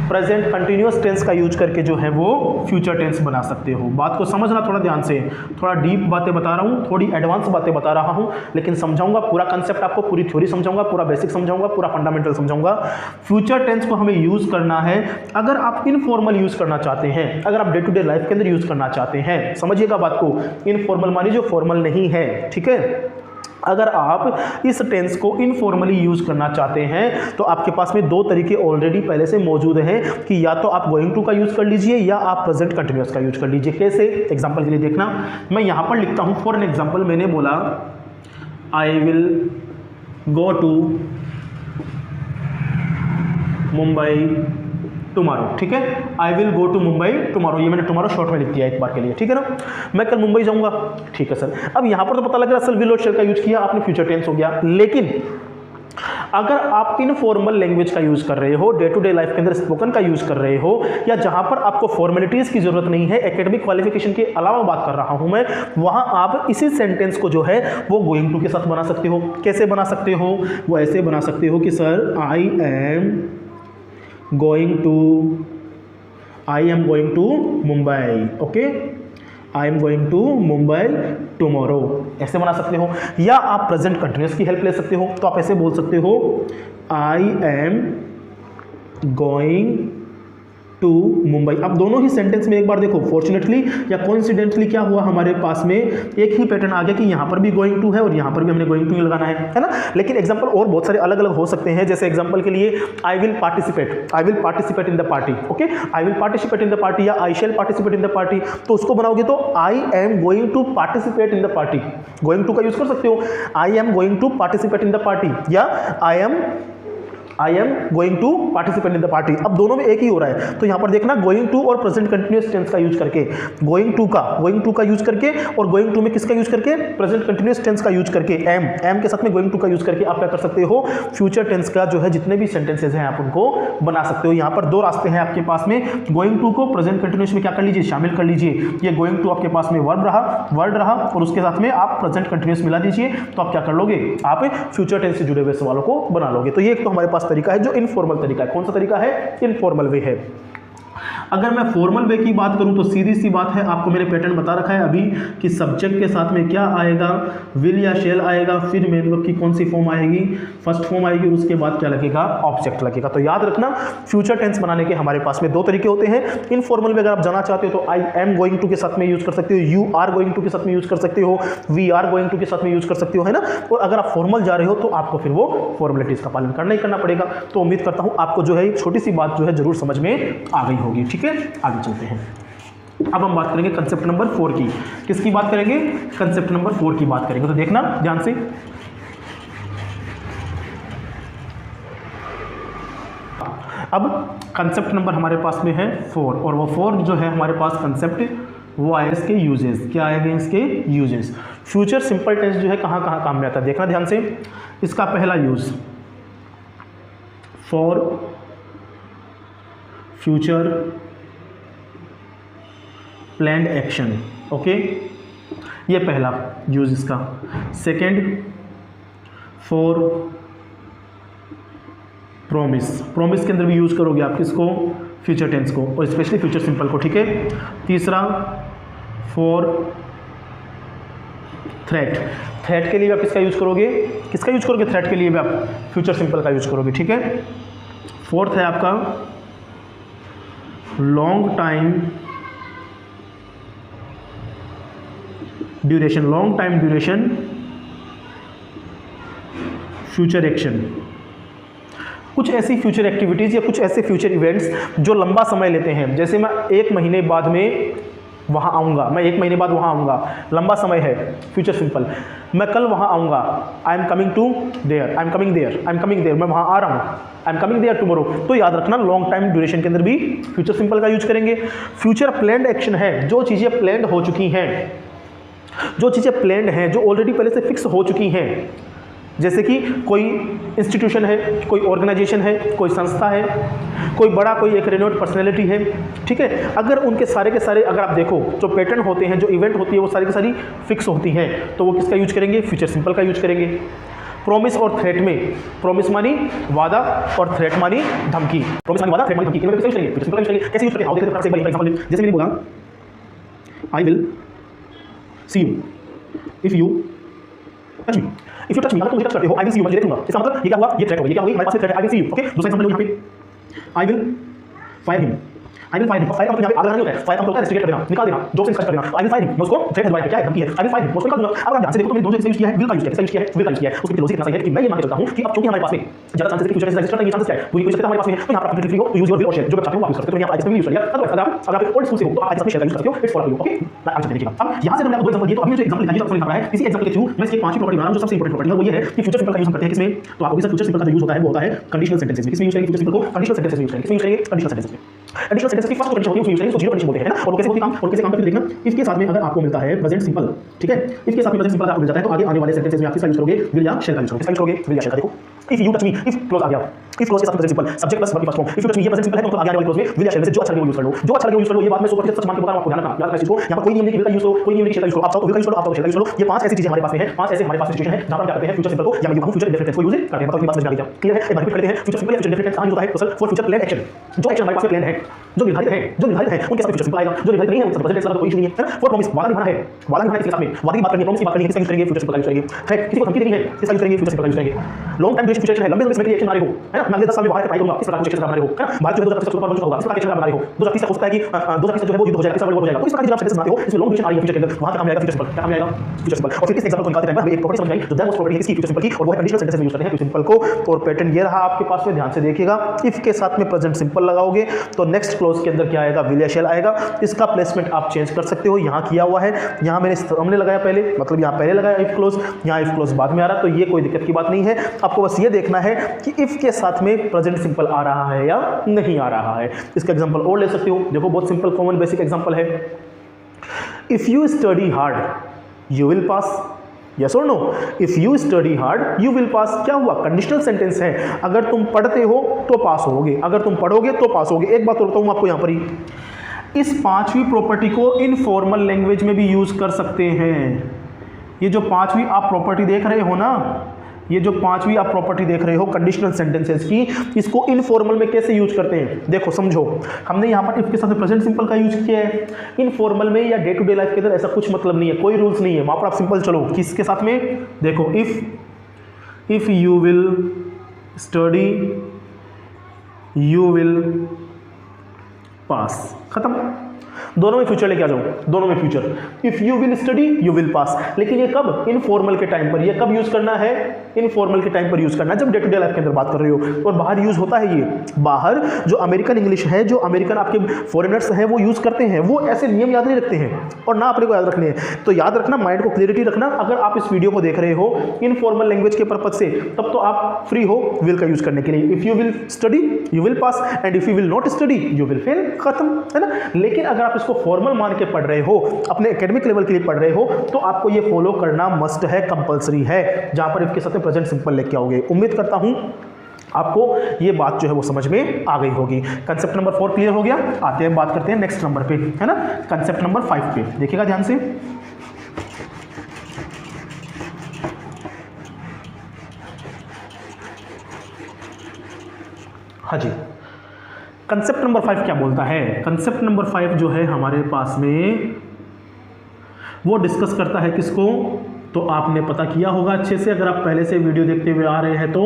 प्रेजेंट कंटिन्यूअस टेंस का यूज करके जो है वो फ्यूचर टेंस बना सकते हो। बात को समझना थोड़ा ध्यान से, थोड़ा डीप बातें बता रहा हूँ, थोड़ी एडवांस बातें बता रहा हूँ, लेकिन समझाऊंगा पूरा कंसेप्ट आपको, पूरी थ्योरी समझाऊंगा, पूरा बेसिक समझाऊंगा, पूरा फंडामेंटल समझाऊंगा। फ्यूचर टेंस को हमें यूज करना है अगर आप इनफॉर्मल यूज करना चाहते हैं, अगर आप डे टू डे लाइफ के अंदर यूज करना चाहते हैं। समझिएगा बात को, इनफॉर्मल मानी जो फॉर्मल नहीं है, ठीक है। अगर आप इस टेंस को इनफॉर्मली यूज करना चाहते हैं तो आपके पास में दो तरीके ऑलरेडी पहले से मौजूद हैं कि या तो आप गोइंग टू का यूज कर लीजिए या आप प्रेजेंट कंटिन्यूअस का यूज कर लीजिए। कैसे? एग्जांपल के लिए देखना, मैं यहां पर लिखता हूं फॉर एन एग्जांपल, मैंने बोला I will go to Mumbai tomorrow, ठीक है। I will go to Mumbai tomorrow, ये मैंने टुमारो शॉर्ट में लिख दिया एक बार के लिए, ठीक है ना। मैं कल मुंबई जाऊंगा, ठीक है सर। अब यहां पर तो पता लग रहा है असल विल और शैल का यूज किया आपने, फ्यूचर टेंस हो गया। लेकिन अगर आप इनफॉर्मल लैंग्वेज का यूज कर रहे हो, डे टू डे लाइफ के अंदर स्पोकन का यूज कर रहे हो, या जहां पर आपको फॉर्मेलिटीज की जरूरत नहीं है, एकेडमिक क्वालिफिकेशन के अलावा बात कर रहा हूं मैं, वहां आप इसी सेंटेंस को जो है वो गोइंग टू के साथ बना सकते हो। कैसे बना सकते हो? वो ऐसे बना सकते हो कि sir I am going to Mumbai, okay, I am going to Mumbai tomorrow, ऐसे बना सकते हो। या आप प्रेजेंट कंटिन्यूअस की हेल्प ले सकते हो, तो आप ऐसे बोल सकते हो I am going to Mumbai. अब दोनों ही सेंटेंस में एक बार देखो, फॉर्चुनेटली या कोइंसिडेंटली क्या हुआ, हमारे पास में एक ही पैटर्न आ गया कि यहां पर भी गोइंग टू है और यहां पर भी हमने गोइंग टू लगाना है ना। लेकिन एग्जांपल और बहुत सारे अलग अलग हो सकते हैं। जैसे एग्जांपल के लिए I will participate in the party, okay, I will participate in the party या I shall participate in the party, तो उसको बनाओगे तो I am going to participate in the party, going to का यूज कर सकते हो। I am going to participate in the party या I am going to participate in the party. अब दोनों में एक ही हो रहा है, तो यहां पर देखना गोइंग टू और प्रेजेंट कंटिन्यूअस टेंस का यूज करके, गोइंग टू का यूज करके, और गोइंग टू में किसका यूज करके? प्रेजेंट कंटिन्यूअस टेंस का यूज करके, एम के साथ में गोइंग टू का यूज करके आप क्या कर सकते हो? फ्यूचर टेंस का जो है जितने भी सेंटेंसेस हैं आप उनको बना सकते हो। यहां पर दो रास्ते हैं आपके पास में, गोइंग टू को प्रेजेंट कंटिन्यूअस में क्या कर लीजिए? शामिल कर लीजिए। ये गोइंग टू आपके पास में वर्ड रहा और उसके साथ में आप प्रेजेंट कंटिन्यूअस मिला दीजिए, तो आप क्या कर लोगे? आप फ्यूचर टेंस से जुड़े हुए सवालों को बना लोगे। तो ये एक तो हमारे पास तरीका है जो इनफॉर्मल तरीका है। कौन सा तरीका है? इनफॉर्मल वे है। अगर मैं फॉर्मल वे की बात करूं तो सीधी सी बात है, आपको मैंने पैटर्न बता रखा है अभी कि सब्जेक्ट के साथ में क्या आएगा? विल या शेल आएगा, फिर मेन वर्ब की कौन सी फॉर्म आएगी? फर्स्ट फॉर्म आएगी, और उसके बाद क्या लगेगा? ऑब्जेक्ट लगेगा। तो याद रखना, फ्यूचर टेंस बनाने के हमारे पास में दो तरीके होते हैं। इनफॉर्मल में अगर आप जाना चाहते हो तो आई एम गोइंग टू के साथ में यूज कर सकते हो, यू आर गोइंग टू के साथ में यूज कर सकते हो, वी आर गोइंग टू के साथ में यूज कर सकते हो, है ना। और अगर आप फॉर्मल जा रहे हो तो आपको फिर वो फॉर्मेलिटीज का पालन करना ही करना पड़ेगा। तो उम्मीद करता हूं आपको जो है एक छोटी सी बात जो है जरूर समझ में आ गई होगी, ठीक है। आगे चलते हैं। अब हम बात करेंगे कंसेप्ट नंबर 4 की। किसकी बात करेंगे? कंसेप्ट नंबर 4 की बात करेंगे। तो देखना ध्यान से, अब कंसेप्ट नंबर हमारे पास में है 4, और वो 4 जो है हमारे पास कंसेप्ट वो आएगा इसके यूजेस। क्या आएगा इसके यूजेस? फ्यूचर सिंपल टेंस जो है कहां कहां काम में आता है, देखना ध्यान से। इसका पहला use, for future planned action, okay, ये पहला यूज इसका। सेकंड, फॉर प्रोमिस के अंदर भी यूज करोगे आप किसको? फ्यूचर टेंस को, और स्पेशली फ्यूचर सिंपल को, ठीक है। तीसरा, फॉर थ्रेट के लिए आप किसका यूज करोगे? किसका यूज करोगे? थ्रेट के लिए भी आप फ्यूचर सिंपल का यूज करोगे, ठीक है। फोर्थ है आपका long time duration future action. कुछ ऐसी फ्यूचर एक्टिविटीज़ या कुछ ऐसे फ्यूचर इवेंट्स जो लंबा समय लेते हैं। जैसे मैं 1 महीने बाद में वहाँ आऊँगा, लंबा समय है, फ्यूचर सिंपल। मैं कल वहाँ आऊँगा, आई एम कमिंग देयर, मैं वहाँ आ रहा हूँ, I am coming there tomorrow. तो याद रखना, लॉन्ग टाइम ड्यूरेशन के अंदर भी फ्यूचर सिंपल का यूज करेंगे। फ्यूचर प्लान्ड एक्शन है, जो चीज़ें प्लान्ड हो चुकी हैं, जो ऑलरेडी पहले से फिक्स हो चुकी हैं। जैसे कि कोई इंस्टीट्यूशन है, कोई ऑर्गेनाइजेशन है, कोई संस्था है, कोई एक रेनोड पर्सनैलिटी है, ठीक है। अगर उनके सारे के सारे अगर आप देखो जो पैटर्न होते हैं, जो इवेंट होती है, वो सारी की सारी फिक्स होती हैं, तो वो किसका यूज करेंगे? फ्यूचर सिंपल का यूज करेंगे। प्रोमिस और थ्रेट में, प्रोमिस मानी वादा और थ्रेट मानी धमकी, प्रोमिस मानी वादा, थ्रेट मानी धमकी, कैसे यूज करेंगे? कैसे यूज करेंगे? आओ देखते हैं। एक एग्जांपल जैसे मैंने बोला I will see you if you touch me, if you touch मी, अगर तुम मुझे टच करते हो आई विल सी यू, मैं देखूंगा। इसका मतलब ये क्या हुआ? ये थ्रेट हो गई। ये क्या हुई? हमारे पास थ्रेट है, I will see you. Okay, दूसरा एग्जांपल लो यहां पे I will fire him, I will fire him. Fire का मतलब यहां पे आग लगाना नहीं होता है, फायर का मतलब रेस्ट्रिक्ट कर देना, निकाल देना, जॉब से कट कर देना। आई विल फायर हिम, मैं उसको थ्रेट है, क्या है? धमकी है। आई विल फायर हिम, मैं उसको निकाल दूंगा। अब आप ध्यान से देखो तो मैंने दोनों से यूज किया है, विल का यूज किया है, यूज किया है, विल का यूज किया है। उसके लॉजिक इतना सही है कि मैं ये मान के चलता हूं कि अब क्योंकि हमारे पास में ज्यादा चांसेस है कि फ्यूचर टेंस एग्जिस्ट करता है, ये चांसेस क्या है? पूरी कोई सकता हमारे पास में है, तो यहां पर आप कंप्लीटली फ्री हो टू यूज योर विल और शेयर, जो आप चाहते हो आप यूज सकते हो। तो यहां पर आई यूज कर लिया। अगर आप ओल्ड स्कूल से हो तो आप आई शेयर का यूज करते हो, इट्स फॉर यू। ओके, आगे देखिएगा। अब यहां से मैंने आपको दो एग्जांपल दिए, तो अभी जो एग्जांपल दिखाया है समझ आ रहा है। इसी एग्जांपल के थ्रू मैं इसकी पांचवी प्रॉपर्टी बना रहा हूं, जो सबसे इंपॉर्टेंट प्रॉपर्टी है वो ये है कि फ्यूचर सिंपल का यूज हम करते हैं किसमें? तो आपको भी फ्यूचर सिंपल का जो यूज होता है वो होता है कंडीशनल सेंटेंसेस में। किसमें यूज करेंगे फ्यूचर सिंपल को? कंडीशनल सेंटेंसेस में यूज करेंगे। किसमें यूज करेंगे? कंडीशनल सेंटेंसेस में। कंडीशनल सेंटेंस की फर्स्ट कंडीशन होती है यूज करेंगे, उसको जीरो कंडीशन बोलते हैं ना। और वो कैसे होती है काम? और कैसे काम करते हैं देखना। इसके साथ में अगर आपको मिलता है प्रेजेंट सिंपल, ठीक है, इसके साथ में प्रेजेंट सिंपल आपको मिल जाता है, तो आगे आने वाले सेंटेंसेस में आप किसका यूज करोगे? विल या शेल का यूज करोगे। किसका यूज करोगे? विल या शेल का। देखो if you touch me, if clause आ गया, इफ क्लोज के साथ present simple subject plus verb की first form, if you touch me ये प्रेजेंट सिंपल है तो आगे आने वाले क्लोज में विल या शेल में से जो अच्छा लगे वो यूज कर लो, जो अच्छा लगे वो यूज कर लो। ये बात मैं 100% सच मान के बता रहा हूं, आपको ध्यान रखना, याद रखना इसको। यहां पर कोई नियम नहीं कि विल का यूज करो, कोई नियम नहीं कि शेल का यूज करो। आप चाहो तो विल का यूज करो, आप चाहो तो शेल का यूज करो। ये पांच ऐसी चीजें हमारे पास में है, पांच ऐसे हमारे पास सिचुएशन है जहां पर हम क्या करते हैं फ्यूचर सिंपल को या मैं कहूं फ्यूचर इंडेफिनिट टेंस को यूज करते हैं। बताओ ये बात समझ आ गई क्या? क्लियर है? एक बार रिपीट करते हैं। फ्यूचर सिंपल या फ्यूचर इंडेफिनिट टेंस कहां यूज होता है? तो फॉर फ्यूचर प्लान एक्शन, जो एक्शन हमारे पास में प्लान है, जो निर्धारित है, उनके साथ फ्यूचर सिंपल आएगा। जो निर्धारित नहीं है उनके साथ प्रेजेंट टेंस लगा तो कोई इशू नहीं है। फॉर प्रॉमिस, वादा निभाना है, वादा निभाना है किसके साथ में? वादा की बात करनी है, प्रॉमिस की बात करनी है, किसका यूज करेंगे? फ्यूचर सिंपल का यूज करेंगे। थ्रेट, किसी को धमकी देनी है, किसका यूज करेंगे? फ्यूचर सिंपल का यूज करेंगे। लॉन्ग टाइम ड्यूरेशन फ्यूचर है, लंबे समय के लिए एक्शन बना रहे हो, है ना, मैं अगले 10 साल में बाहर ट्राई करूंगा, इस प्रकार के एक्शन बना रहे हो, है ना। भारत जो है 2030 पर होगा, इस प्रकार के एक्शन बना रहे हो। 2030 तक हो सकता है कि 2030 जो है वो युद्ध हो जाएगा, इस प्रकार हो जाएगा। तो इस प्रकार की जब आप सेंटेंस बनाते हो इसमें लॉन्ग ड्यूरेशन आ रही है फ्यूचर के अंदर, वहां का काम आएगा फ्यूचर सिंपल। क्या काम आएगा? Future simple. और फिर इस एग्जांपल को निकालते टाइम हमें एक प्रॉपर्टी समझ आई जो दैट मोस्ट प्रॉपर्टी है इसकी फ्यूचर सिंपल की, और वो है कंडीशनल सेंटेंस में यूज करते हैं फ्यूचर सिंपल को। और पैटर्न ये रहा आपके पास में, ध्यान से देखिएगा। इफ के साथ में प्रेजेंट सिंपल लगाओगे तो नेक्स्ट क्लॉज के अंदर क्या आएगा? विल या शेल आएगा। इसका प्लेसमेंट आप चेंज कर सकते हो, यहां किया हुआ है, यहां मैंने सामने लगाया पहले, मतलब यहां पहले लगाया इफ क्लॉज, यहां इफ क्लॉज बाद में आ रहा, तो ये कोई दिक्कत की बात नहीं है। आपको बस ये देखना है कि इफ के साथ में प्रेजेंट सिंपल आ रहा है या नहीं आ रहा है। इसका एग्जांपल और ले सकते हो, देखो बहुत सिंपल कॉमन बेसिक एग्जांपल है। If you study hard you will pass, yes और no? If you study hard you will pass. क्या हुआ? कंडीशनल सेंटेंस है, अगर तुम पढ़ते हो तो पास होगे, अगर तुम पढ़ोगे तो पास होगे। एक बात और बताऊं आपको यहां पर ही, इस पांचवी प्रॉपर्टी को इनफॉर्मल लैंग्वेज में भी यूज कर सकते हैं। ये जो पांचवी आप प्रॉपर्टी देख रहे हो ना, ये जो पांचवी आप प्रॉपर्टी देख रहे हो कंडीशनल सेंटेंसेस की, इसको इनफॉर्मल में कैसे यूज करते हैं? देखो समझो, हमने यहाँ पर इफ के साथ प्रेजेंट सिंपल का यूज किया है। इनफॉर्मल में या डे टू डे लाइफ के अंदर ऐसा कुछ मतलब नहीं है, कोई रूल्स नहीं है, वहां पर आप सिंपल चलो। किसके साथ में? देखो if you will study you will पास, खत्म। दोनों में फ्यूचर लेके आ जाओ, दोनों में future. If you will study you will पास, लेकिन ये कब? इनफॉर्मल के टाइम पर। ये कब यूज करना है? इनफॉर्मल के टाइम पर यूज करना है, जब डे टू डे लाइफ के अंदर बात कर रहे हो। और बाहर यूज होता है ये, बाहर जो अमेरिकन इंग्लिश है, जो अमेरिकन आपके फॉरेनर्स हैं वो यूज करते हैं, वो ऐसे नियम याद नहीं रखते हैं और ना अपने को याद रखने हैं। तो याद रखना, माइंड को क्लियरिटी रखना। अगर आप इस वीडियो को देख रहे हो इनफॉर्मल लैंग्वेज के पर्पज से, तब तो आप फ्री हो विल का यूज करने के लिए। If you will study you will pass and if you will not study you will fail, खत्म, है ना। लेकिन अगर आप इसको फॉर्मल मान के पढ़ रहे हो, अपने एकेडमिक लेवल के लिए पढ़ रहे हो, तो आपको ये फॉलो करना मस्ट है, कंपलसरी है, जहां पर इसके साथ प्रेजेंट सिंपल लेके आओगे। उम्मीद करता हूं आपको ये बात जो है वो समझ में आ गई होगी। कंसेप्ट नंबर 4 क्लियर हो गया। आते हैं बात करते हैं नेक्स्ट नंबर पे, है ना, कंसेप्ट नंबर 5 पे। देखिएगा ध्यान से, हाँ जी, कंसेप्ट नंबर 5 क्या बोलता है? कंसेप्ट नंबर 5 जो है हमारे पास में वो डिस्कस करता है किसको? तो आपने पता किया होगा अच्छे से, अगर आप पहले से वीडियो देखते हुए आ रहे हैं तो,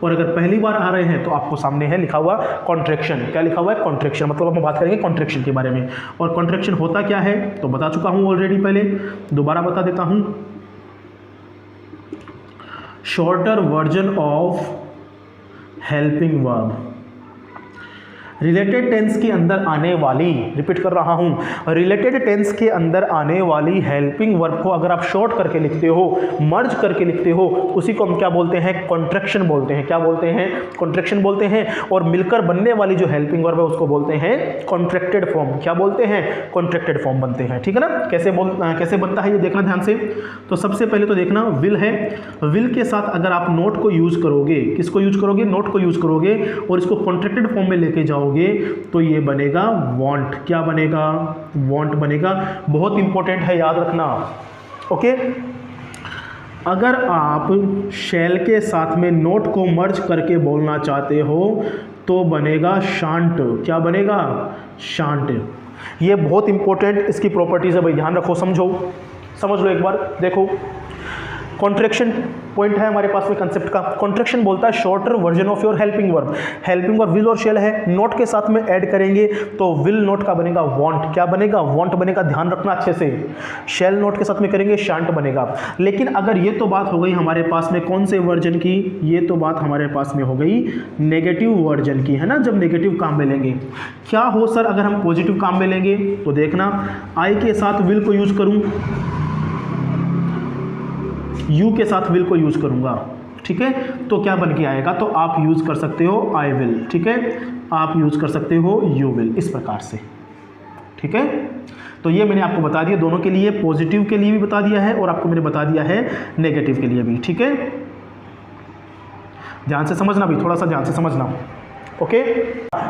और अगर पहली बार आ रहे हैं तो आपको सामने है लिखा हुआ कॉन्ट्रैक्शन। क्या लिखा हुआ है? कॉन्ट्रैक्शन। मतलब हम बात करेंगे कॉन्ट्रैक्शन के बारे में। और कॉन्ट्रैक्शन होता क्या है तो बता चुका हूं ऑलरेडी, पहले दोबारा बता देता हूं। Shorter version of helping verb, related tense के अंदर आने वाली, रिपीट कर रहा हूं, रिलेटेड टेंस के अंदर आने वाली हेल्पिंग वर्ब को अगर आप शॉर्ट करके लिखते हो, मर्ज करके लिखते हो, उसी को हम क्या बोलते हैं? कॉन्ट्रैक्शन बोलते हैं। क्या बोलते हैं? कॉन्ट्रैक्शन बोलते हैं। और मिलकर बनने वाली जो हेल्पिंग वर्ब है उसको बोलते हैं कॉन्ट्रैक्टेड फॉर्म। क्या बोलते हैं? कॉन्ट्रैक्टेड फॉर्म बनते हैं, ठीक है ना। कैसे बनता है ये देखना ध्यान से। तो सबसे पहले तो देखना विल है, विल के साथ अगर आप नोट को यूज करोगे, किसको यूज करोगे? नोट को यूज करोगे और इसको कॉन्ट्रैक्टेड फॉर्म में लेके जाओगे तो ये बनेगा वांट। क्या बनेगा? वांट बनेगा। बहुत इंपॉर्टेंट है, याद रखना, ओके। अगर आप शैल के साथ में नोट को मर्ज करके बोलना चाहते हो तो बनेगा शांट। क्या बनेगा? शांट। ये बहुत इंपॉर्टेंट इसकी प्रॉपर्टीज है भाई, ध्यान रखो, समझ लो एक बार। देखो कॉन्ट्रैक्शन पॉइंट है हमारे पास में कंसेप्ट का। कॉन्ट्रैक्शन बोलता है shorter version of your helping verb. Helping verb will और शेल है, नोट के साथ में ऐड करेंगे तो विल नोट का बनेगा वांट। क्या बनेगा? वांट बनेगा, ध्यान रखना अच्छे से। शेल नोट के साथ में करेंगे शांट बनेगा। लेकिन अगर ये तो बात हो गई हमारे पास में कौन से वर्जन की, ये तो बात हमारे पास में हो गई नेगेटिव वर्जन की, है ना, जब नेगेटिव काम में लेंगे। क्या हो सर अगर हम पॉजिटिव काम में लेंगे? तो देखना आई के साथ विल को यूज करूं, यू के साथ विल को यूज करूंगा, ठीक है, तो क्या बन के आएगा? तो आप यूज कर सकते हो आई विल, ठीक है, आप यूज कर सकते हो यू विल, इस प्रकार से, ठीक है। तो ये मैंने आपको बता दिया, दोनों के लिए, पॉजिटिव के लिए भी बता दिया है और आपको मैंने बता दिया है नेगेटिव के लिए भी, ठीक है। ध्यान से समझना भी, थोड़ा सा ध्यान से समझना, ओके।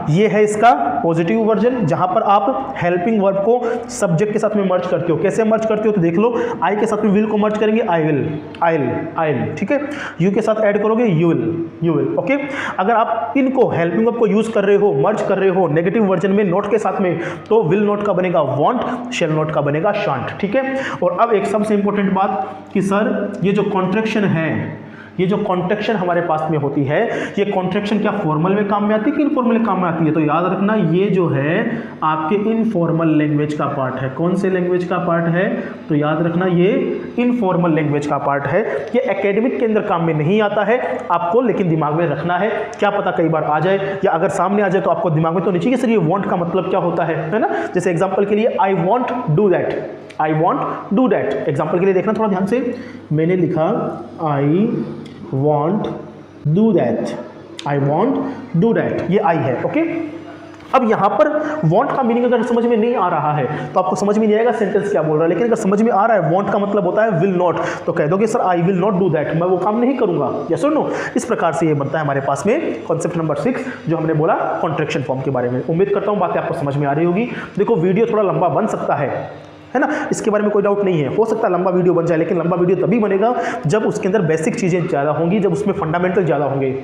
ये है इसका पॉजिटिव वर्जन, जहां पर आप हेल्पिंग वर्ब को सब्जेक्ट के साथ में मर्ज करते हो। कैसे मर्ज करते हो? तो देख लो, आई के साथ में विल को मर्ज करेंगे आई विल, आइल, ठीक है। यू के साथ ऐड करोगे यू विल, ओके। अगर आप इनको हेल्पिंग वर्ब को यूज कर रहे हो, मर्ज कर रहे हो नेगेटिव वर्जन में नोट के साथ में, तो विल नोट का बनेगा वांट, शेल नोट का बनेगा शांट, ठीक है। और अब एक सबसे इंपॉर्टेंट बात कि सर ये जो कॉन्ट्रैक्शन है, ये जो कॉन्ट्रैक्शन हमारे पास में होती है, ये कॉन्ट्रैक्शन क्या फॉर्मल में काम में आती है कि इनफॉर्मल काम में आती है? तो याद रखना ये जो है आपके इनफॉर्मल लैंग्वेज का पार्ट है। कौन से लैंग्वेज का पार्ट है? तो याद रखना ये इनफॉर्मल लैंग्वेज का पार्ट है। ये एकेडमिक के अंदर काम में नहीं आता है आपको, लेकिन दिमाग में रखना है, क्या पता कई बार आ जाए, या अगर सामने आ जाए तो आपको दिमाग में तो नहीं चाहिए सर ये वांट का मतलब क्या होता है ना। जैसे एग्जाम्पल के लिए I want do that, I want do that, example के लिए देखना थोड़ा ध्यान से, मैंने लिखा आई want do that, I want do that, ये I है, ओके। अब यहाँ पर want का मीनिंग अगर समझ में नहीं आ रहा है तो आपको समझ में नहीं आएगा सेंटेंस क्या बोल रहा है, लेकिन अगर समझ में आ रहा है want का मतलब होता है will not, तो कह दोगे sir I will not do that, मैं वो काम नहीं करूंगा, yes or no। इस प्रकार से ये बनता है हमारे पास में कॉन्सेप्ट नंबर 6 जो हमने बोला कॉन्ट्रैक्शन फॉर्म के बारे में। उम्मीद करता हूँ बातें आपको समझ में आ रही होगी। देखो वीडियो थोड़ा लंबा बन सकता है ना, इसके बारे में कोई डाउट नहीं है, हो सकता है लंबा वीडियो बन जाए, लेकिन लंबा वीडियो तभी बनेगा जब उसके अंदर बेसिक चीज़ें ज़्यादा होंगी, जब उसमें फंडामेंटल ज़्यादा होंगे।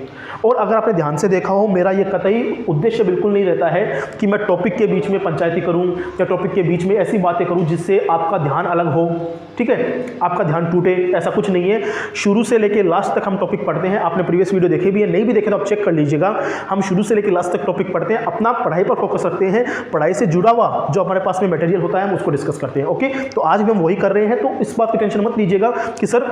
और अगर आपने ध्यान से देखा हो, मेरा ये कतई उद्देश्य बिल्कुल नहीं रहता है कि मैं टॉपिक के बीच में पंचायती करूं या टॉपिक के बीच में ऐसी बातें करूं जिससे आपका ध्यान अलग हो, ठीक है, आपका ध्यान टूटे, ऐसा कुछ नहीं है। शुरू से लेकर लास्ट तक हम टॉपिक पढ़ते हैं। आपने प्रीवियस वीडियो देखे भी है, नहीं भी देखे तो आप चेक कर लीजिएगा। हम शुरू से लेकर लास्ट तक टॉपिक पढ़ते हैं, अपना पढ़ाई पर फोकस रखते हैं, पढ़ाई से जुड़ा हुआ जो हमारे पास में मटेरियल होता है हम उसको डिस्कस करते हैं, ओके। तो आज भी हम वही कर रहे हैं, तो इस बात की टेंशन मत लीजिएगा कि सर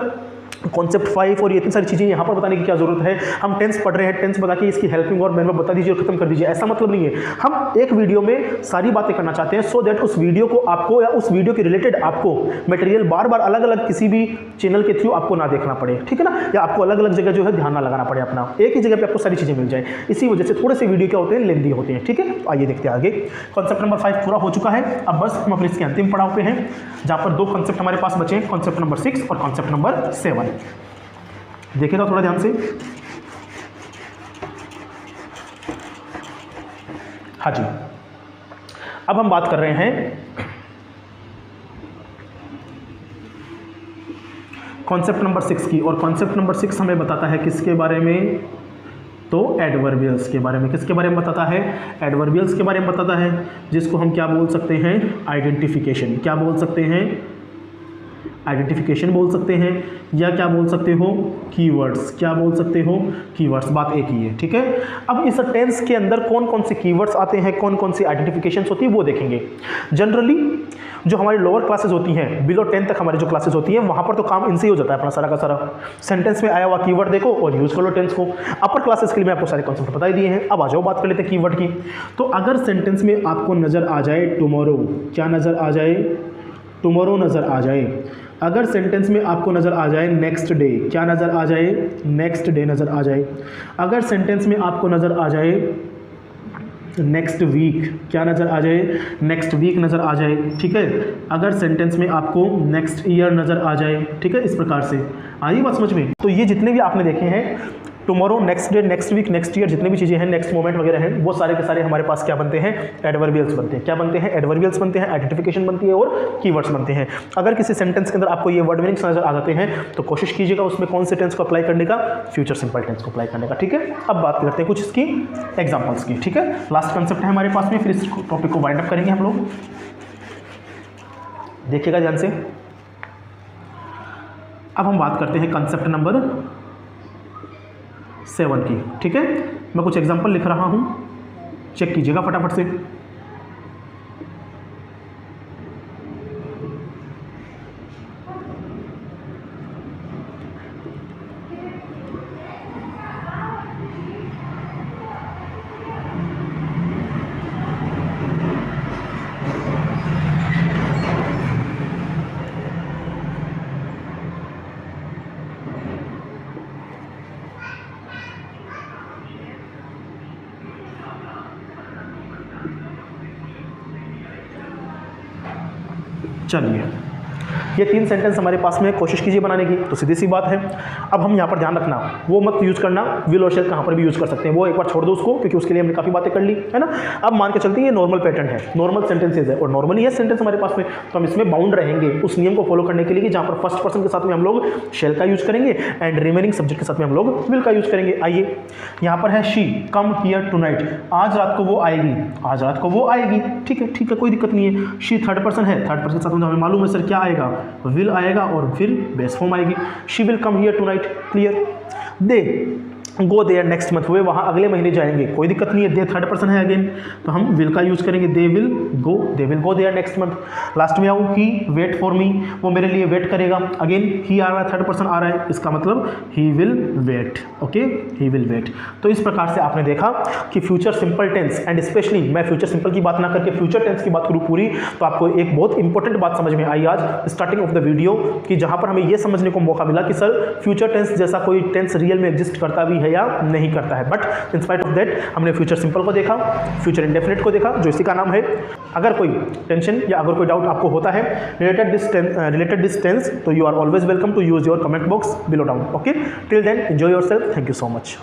कॉन्सेप्ट 5 और ये इतनी सारी चीज़ें यहाँ पर बताने की क्या जरूरत है, हम टेंस पढ़ रहे हैं, टेंस बता के इसकी हेल्पिंग और मैन बता दीजिए और खत्म कर दीजिए, ऐसा मतलब नहीं है। हम एक वीडियो में सारी बातें करना चाहते हैं सो दैट उस वीडियो को आपको या उस वीडियो के रिलेटेड आपको मटेरियल बार बार अलग अलग किसी भी चैनल के थ्रू आपको ना देखना पड़े, ठीक है ना, या आपको अलग अलग जगह जो है ध्यान ना लगाना पड़े अपना, एक ही जगह पर आपको सारी चीज़ें मिल जाए। इसी वजह से थोड़े से वीडियो क्या होते हैं, लेंदी होते हैं, ठीक है। तो आइए देखते हैं आगे। कॉन्सेप्ट नंबर 5 पूरा हो चुका है, अब बस हम अपने इसके अंतिम पड़ाव पे हैं जहाँ पर 2 कॉन्सेप्ट हमारे पास बचे हैं, कॉन्सेप्ट नंबर 6 और कॉन्सेप्ट नंबर 7। देखिएगा थोड़ा ध्यान से, हाँ जी। अब हम बात कर रहे हैं कॉन्सेप्ट नंबर 6 की, और कॉन्सेप्ट नंबर 6 हमें बताता है किसके बारे में, तो एडवर्बियल्स के बारे में। किसके बारे में बताता है? एडवर्बियल्स के बारे में बताता है, जिसको हम क्या बोल सकते हैं, आइडेंटिफिकेशन। क्या बोल सकते हैं? आइडेंटिफिकेशन बोल सकते हैं, या क्या बोल सकते हो, कीवर्ड्स। क्या बोल सकते हो, कीवर्ड्स। बात एक ही है, ठीक है। अब इस टेंस के अंदर कौन कौन से कीवर्ड्स आते हैं, कौन कौन सी आइडेंटिफिकेशंस होती है वो देखेंगे। जनरली जो हमारी लोअर क्लासेस होती हैं, बिलो 10 तक हमारी जो क्लासेस होती हैं, वहाँ पर तो काम इनसे ही हो जाता है अपना सारा का सारा। सेंटेंस में आया हुआ कीवर्ड देखो और यूज कर लो टेंस को। अपर क्लासेस के लिए मैं आपको सारे कॉन्सेप्ट बता दिए हैं। अब आ जाओ बात कर लेते हैं कीवर्ड की। तो अगर सेंटेंस में आपको नज़र आ जाए टुमारो, क्या नज़र आ जाए, टुमारो नज़र आ जाए। अगर सेंटेंस में आपको नज़र आ जाए नेक्स्ट डे, क्या नज़र आ जाए, नेक्स्ट डे नज़र आ जाए। अगर सेंटेंस में आपको नज़र आ जाए नेक्स्ट वीक, क्या नज़र आ जाए, नेक्स्ट वीक नज़र आ जाए, ठीक है। अगर सेंटेंस में आपको नेक्स्ट ईयर नज़र आ जाए, ठीक है, इस प्रकार से आई बात समझ में। तो ये जितने भी आपने देखे हैं tomorrow, next day, next week, next year, जितनी भी चीज़ें हैं, नेक्स्ट मोमेंट वगैरह हैं, वो सारे के सारे हमारे पास क्या बनते हैं, एडवर्बियल्स बनते हैं। क्या बनते हैं, एडवर्बियल्स बनते हैं, आइडेंटिफिकेशन बनती है और कीवर्ड्स बनते हैं। अगर किसी सेंटेंस के अंदर आपको ये वर्ड मीनिंग्स नजर आ जाते हैं तो कोशिश कीजिएगा उसमें कौन से टेंस को अप्लाई करने का, फ्यूचर सिंपल टेंस को अप्लाई करने का। ठीक है, अब बात करते हैं कुछ इसकी एग्जांपल्स की। ठीक है, लास्ट कंसेप्ट है हमारे पास में, फिर इस टॉपिक को वाइंड अप करेंगे हम लोग। देखिएगा ध्यान से। अब हम बात करते हैं कंसेप्ट नंबर 7 की। ठीक है, मैं कुछ एग्जांपल लिख रहा हूं, चेक कीजिएगा फटाफट से। चलिए, ये 3 सेंटेंस हमारे पास में, कोशिश कीजिए बनाने की, तो सीधी सी बात है। अब हम यहाँ पर ध्यान रखना, वो मत यूज़ करना विल और शेल, कहाँ पर भी यूज़ कर सकते हैं, वो एक बार छोड़ दो उसको, क्योंकि उसके लिए हमने काफ़ी बातें कर ली है ना। अब मान के चलते हैं ये नॉर्मल पैटर्न है, नॉर्मल सेंटेंसेज है, और नॉर्मली ये सेंटेंस हमारे पास में, तो हम इसमें बाउंड रहेंगे उस नियम को फॉलो करने के लिए कि जहाँ पर फर्स्ट पर्सन के साथ में हम लोग शेल का यूज़ करेंगे एंड रिमेनिंग सब्जेक्ट के साथ में हम लोग विल का यूज़ करेंगे। आइए, यहाँ पर है शी कम हियर टुनाइट, आज रात को वो आएगी, आज रात को वो आएगी। ठीक है, कोई दिक्कत नहीं है। शी थर्ड पर्सन है, थर्ड पर्सन के साथ में हमें मालूम है सर क्या आएगा, विल आएगा और फिर बेस फॉर्म आएगी, she will come here tonight. Clear. They go there next month, वे वहाँ अगले महीने जाएंगे, कोई दिक्कत नहीं है, दे थर्ड पर्सन है अगेन, तो हम विल का यूज़ करेंगे, they will go there next month. Last में आऊँ, ही वेट फॉर मी, वो मेरे लिए वेट करेगा, अगेन ही आ रहा है, थर्ड पर्सन आ रहा है, इसका मतलब he will wait. Okay, he will wait. तो इस प्रकार से आपने देखा कि future simple tense and specially मैं फ्यूचर सिंपल की बात ना करके फ्यूचर टेंस की बात करूँ पूरी, तो आपको एक बहुत इंपॉर्टेंट बात समझ में आई आज स्टार्टिंग ऑफ द वीडियो, कि जहाँ पर हमें यह समझने को मौका मिला कि सर फ्यूचर टेंस जैसा कोई टेंस रियल में एग्जिस्ट करता भी है या नहीं करता है। But in spite of that हमने फ्यूचर सिंपल को देखा, फ्यूचर इंडेफिनिट को देखा, जो इसी का नाम है। अगर कोई टेंशन या अगर कोई डाउट आपको होता है रिलेटेड दिस टेंस, तो you are always welcome to use your comment box below down. Okay, till then enjoy yourself, thank you so much.